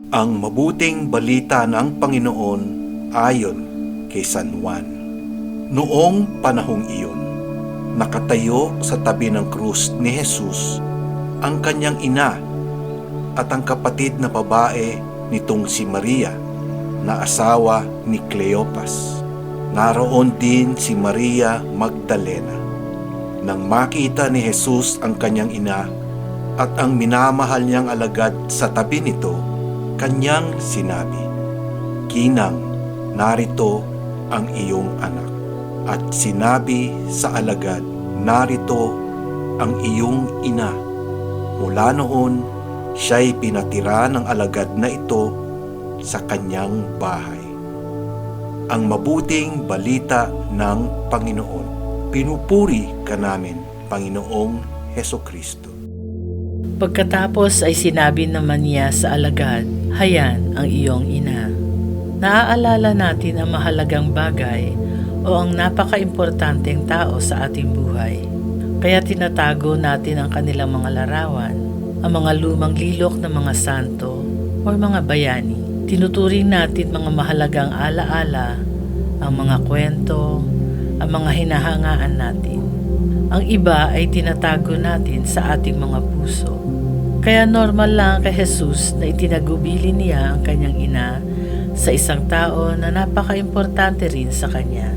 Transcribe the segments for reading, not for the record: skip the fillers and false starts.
Ang mabuting balita ng Panginoon ayon kay San Juan. Noong panahong iyon, nakatayo sa tabi ng krus ni Jesus ang kanyang ina at ang kapatid na babae nitong si Maria na asawa ni Cleopas. Naroon din si Maria Magdalena. Nang makita ni Jesus ang kanyang ina at ang minamahal niyang alagad sa tabi nito, kanyang sinabi, "Ginang, narito ang iyong anak." At sinabi sa alagad, "Narito ang iyong ina." Mula noon, siya'y pinatira ng alagad na ito sa kanyang bahay. Ang mabuting balita ng Panginoon. Pinupuri ka namin, Panginoong Hesukristo. Pagkatapos ay sinabi naman niya sa alagad, "Hayan ang iyong ina." Naaalala natin ang mahalagang bagay o ang napaka-importanteng tao sa ating buhay. Kaya tinatago natin ang kanilang mga larawan, ang mga lumang lilok ng mga santo o mga bayani. Tinuturing natin mga mahalagang alaala, ang mga kwento, ang mga hinahangaan natin. Ang iba ay tinatago natin sa ating mga puso. Kaya normal lang kay Jesus na itinagubili niya ang kanyang ina sa isang tao na napaka-importante rin sa kanya.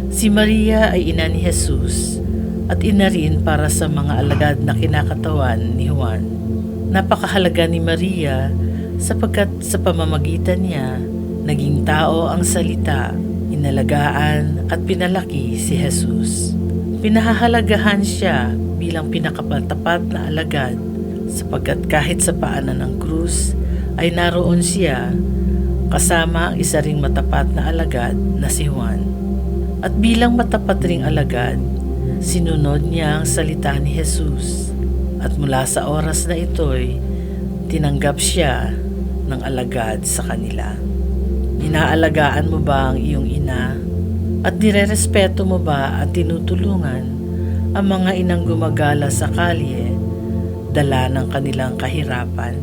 Si Maria ay ina ni Jesus at ina rin para sa mga alagad na kinakatawan ni Juan. Napakahalaga ni Maria sapagkat sa pamamagitan niya, naging tao ang salita, inalagaan at pinalaki si Jesus. Pinahahalagahan siya bilang pinakapatapat na alagad sapagkat kahit sa paanan ng krus ay naroon siya kasama ang isa ring matapat na alagad na si Juan. At bilang matapat ring alagad, sinunod niya ang salita ni Jesus at mula sa oras na ito'y tinanggap siya ng alagad sa kanila. Inaalagaan mo ba ang iyong ina? At nirerespeto mo ba at tinutulungan ang mga inang gumagala sa kalye, dala ng kanilang kahirapan?